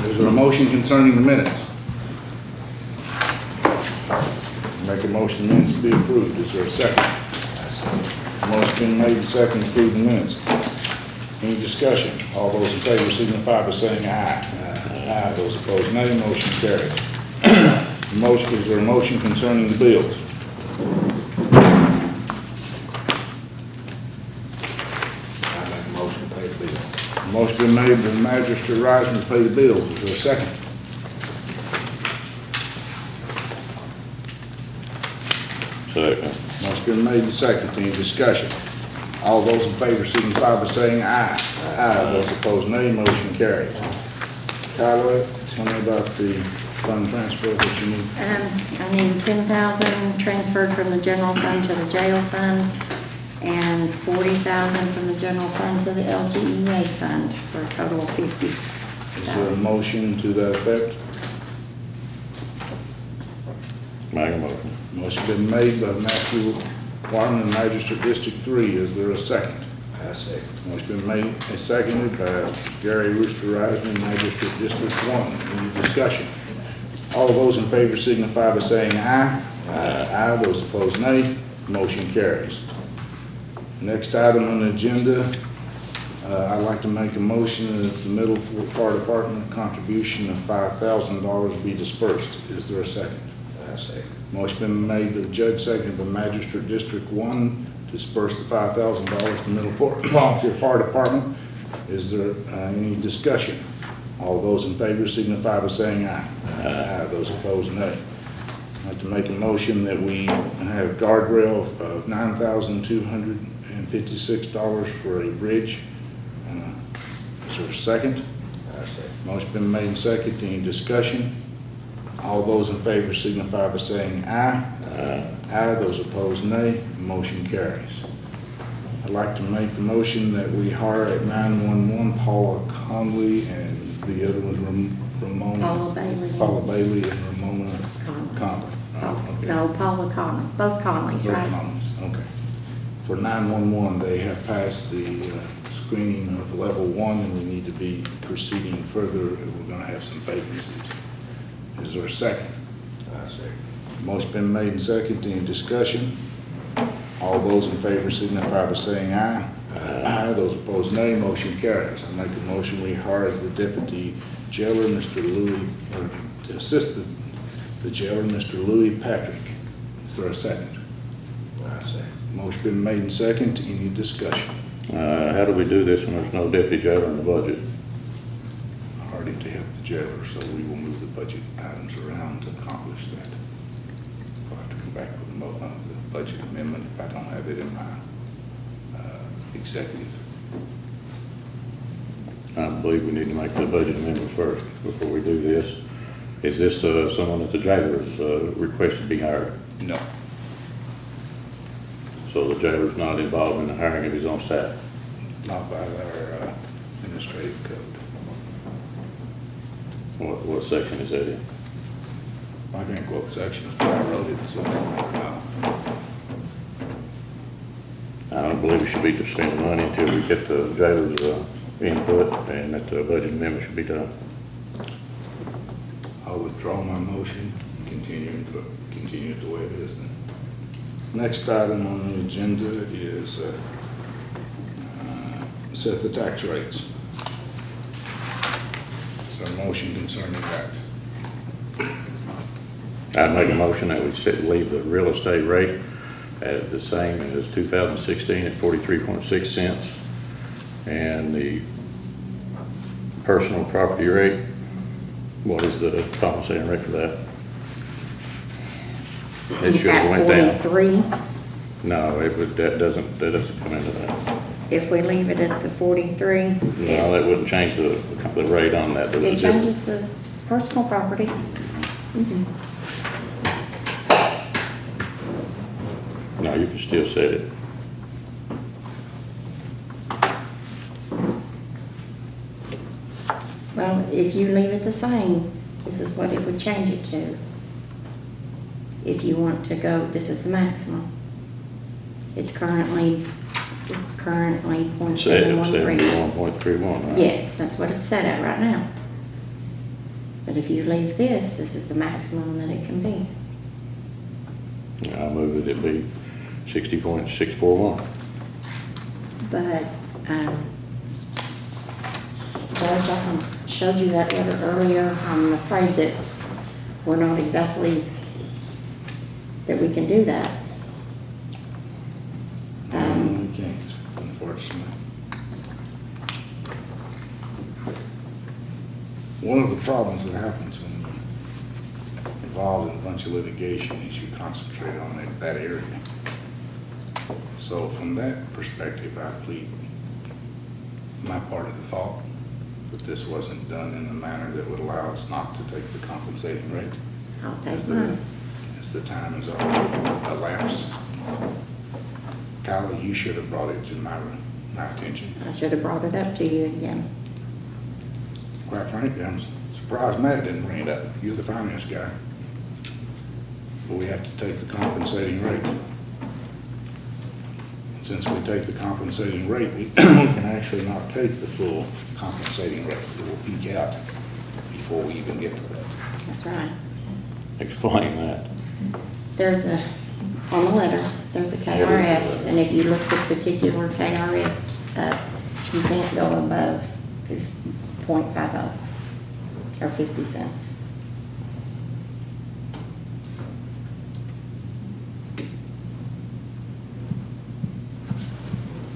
Is there a motion concerning the minutes? Make a motion the minutes be approved. Is there a second? Motion been made and seconded to approve the minutes. Any discussion? All those in favor signify by saying aye. Aye. Those opposed, nay. Motion carries. Is there a motion concerning the bills? I make a motion to pay the bill. Motion been made by the magistrate rising to pay the bills. Is there a second? Second. Motion been made and seconded. Any discussion? All those in favor signify by saying aye. Aye. Those opposed, nay. Motion carries. Tyler, tell me about the fund transfer that you need. I need 10,000 transferred from the general fund to the jail fund and 40,000 from the general fund to the LGEA fund for a total of 50. Is there a motion to that effect? Make a motion. Motion been made by Matthew Waterman, Magistrate District 3. Is there a second? I second. Motion been made and seconded by Gary Rooster Reisman, Magistrate District 1. Any discussion? All those in favor signify by saying aye. Aye. Those opposed, nay. Motion carries. Next item on the agenda, I'd like to make a motion that the Middle Fork Fire Department contribution of $5,000 be dispersed. Is there a second? I second. Motion been made by the judge, seconded by Magistrate District 1 to disperse the $5,000 to Middle Fork Volunteer Fire Department. Is there any discussion? All those in favor signify by saying aye. Aye. Those opposed, nay. I'd like to make a motion that we have guardrail of $9,256 for a bridge. Is there a second? I second. Motion been made and seconded. Any discussion? All those in favor signify by saying aye. Aye. Those opposed, nay. Motion carries. I'd like to make the motion that we hire at 911 Paula Conley and the other one's Ramona. Paula Bailey and Ramona Conley. Okay. No, Paula Conley, both Conleys, Both right? Conleys, okay. For 911, they have passed the screening of level 1 and we need to be proceeding further. We're going to have some vacancies. Is there a second? I second. Motion been made and seconded. Any discussion? All those in favor signify by saying aye. Aye. Those opposed, nay. Motion carries. I make a motion we hire the deputy jailer, Mr. Louis, or to assist the jailer, Mr. Louis Patrick. Is there a second? I second. Motion been made and seconded. Any discussion? How do we do this when there's no deputy jailer in the budget? Harding to help the jailer, so we will move the budget items around to accomplish that. I'll have to come back with the budget amendment if I don't have it in my executive. I believe we need to make the budget amendment first before we do this. Is this someone that the jailer's requested to be hired? No. So the jailer's not involved in the hiring of his own staff? Not by our administrative code. What section is that in? I can't quote sections, but I wrote it, so it's on there now. I don't believe we should be to spend money until we get the jailer's input and that the budget amendment should be done. I'll withdraw my motion and continue it the way it is then. Next item on the agenda is set the tax rates. So a motion concerning that. I'd make a motion that we leave the real estate rate at the same as 2016 at 43.6 cents. And the personal property rate, what is the compensating rate for that? It should have went down. 43. No, that doesn't come into that. If we leave it at the 43, No, that wouldn't change the rate on that. it changes the personal property. Mhm. No, you can still set it. Well, if you leave it the same, this is what it would change it to. If you want to go, this is the maximum. It's currently Set at 0.713. 71.31, right? Yes, that's what it's set at right now. But if you leave this, this is the maximum that it can be. I move that it be 60.641. But, Judge, I showed you that letter earlier. I'm afraid that we're not exactly, that we can do that. We can't, unfortunately. One of the problems that happens when you're involved in a bunch of litigation is you concentrate on that area. So from that perspective, I plead my part of the fault, that this wasn't done in a manner that would allow us not to take the compensating rate. I'll take mine. As the time has already elapsed. Kyla, you should have brought it to my attention. I should have brought it up to you again. Quite frankly, I'm surprised Matt didn't bring it up. You're the finance guy. But we have to take the compensating rate. Since we take the compensating rate, we can actually not take the full compensating rate. It will peak out before we even get to that. That's right. Explain that. There's on the letter, there's a KRS, and if you look at particular KRS, you can't go above 0.50 or 50 cents.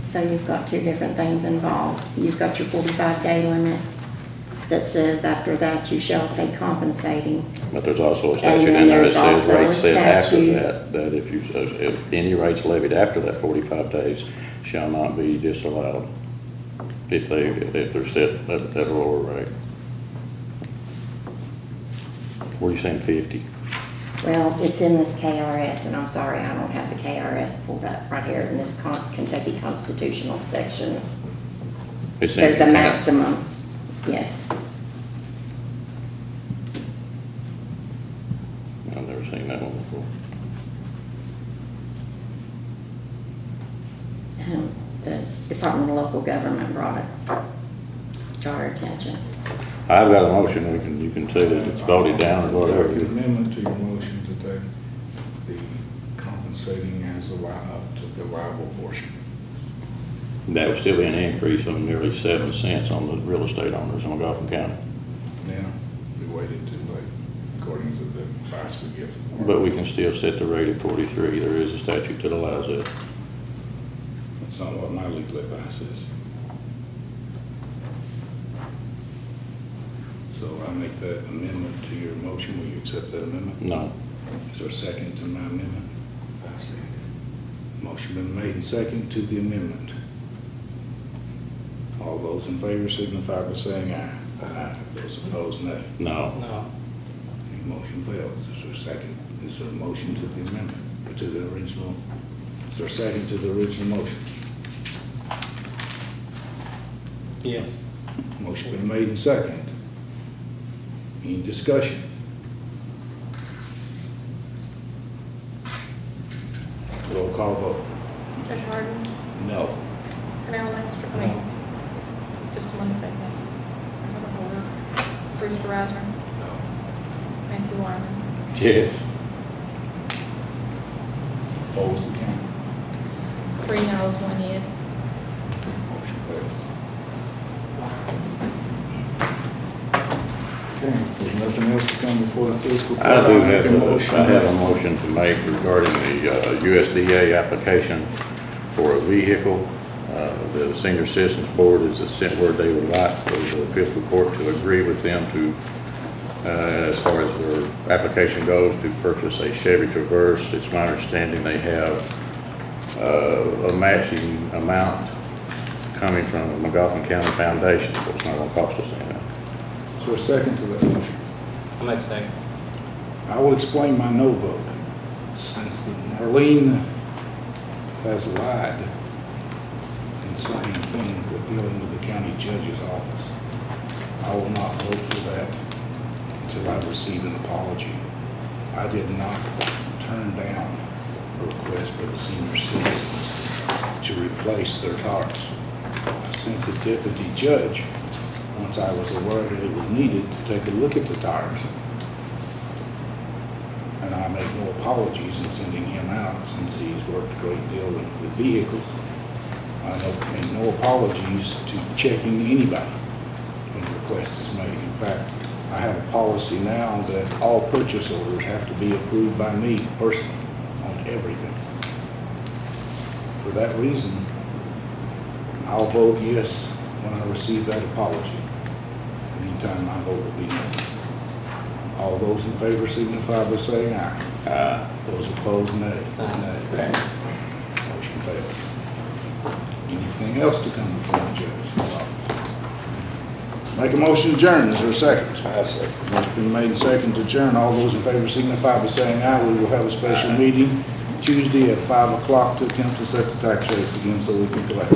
So you've got two different things involved. You've got your 45-day limit that says after that you shall pay compensating. But there's also a And statute then in there that there's says also a rates set after statute. that if any rates levied after that 45 days shall not be disallowed if they're set at a lower rate. What are you saying, 50? Well, it's in this KRS, and I'm sorry, I don't have the KRS pulled up right here in this Kentucky constitutional section. It's in- There's a maximum, yes. I've never seen that one before. The Department of Local Government brought it to our attention. I've got a motion, you can say that it's voted down or whatever. An amendment to your motion to take the compensating as up to the liable portion. That would still be an increase of nearly 7 cents on the real estate owners in Magoffin County. Now, we waited too late, according to the advice we give. But we can still set the rate at 43. There is a statute that allows it. That's not what my legal advice is. So I make that amendment to your motion. Will you accept that amendment? No. Is there a second to my amendment? I second. Motion been made and second to the amendment. All those in favor signify by saying aye. Aye. Those opposed, nay. No. No. The motion fails. Is there a second? Is there a motion to the amendment, or to the original? Is there a second to the original motion? Yes. Motion been made and second. Any discussion? Roll call vote. Judge Harden, No. Cornell Master, just 1 second. Out of order. Brewster Riser, No. Matthew Wyman, Yes. What was the count? 3 noes, 1 yes. Motion fails. Okay, if there's nothing else to come before the fiscal court. I do I'll have make a motion. I have a motion to make regarding the USDA application for a vehicle. The Senior Citizens Board has sent word they would like for the fiscal court to agree with them to, as far as their application goes, to purchase a Chevy Traverse. It's my understanding they have a matching amount coming from the Magoffin County Foundation, so it's not going to cost us anything. Is there a second to that motion? I'll make a second. I will explain my no vote. Since Marlene has lied in saying things that dealing with the county judge's office, I will not vote for that until I receive an apology. I did not turn down a request for the senior citizens to replace their cars. I sent the deputy judge once I was aware that it was needed to take a look at the tires. And I make no apologies in sending him out since he's worked a great deal with vehicles. I make no apologies to checking anybody when a request is made. In fact, I have a policy now that all purchase orders have to be approved by me personally on everything. For that reason, I'll vote yes when I receive that apology. Anytime my vote will be no. All those in favor signify by saying aye. Aye. Those opposed, nay. Nay. Motion fails. Anything else to come before the judge? Make a motion to adjourn. Is there a second? I second. Motion been made and second to adjourn. All those in favor signify by saying aye. We will have a special meeting Tuesday at 5 o'clock to attempt to set the tax rates again so we can collect.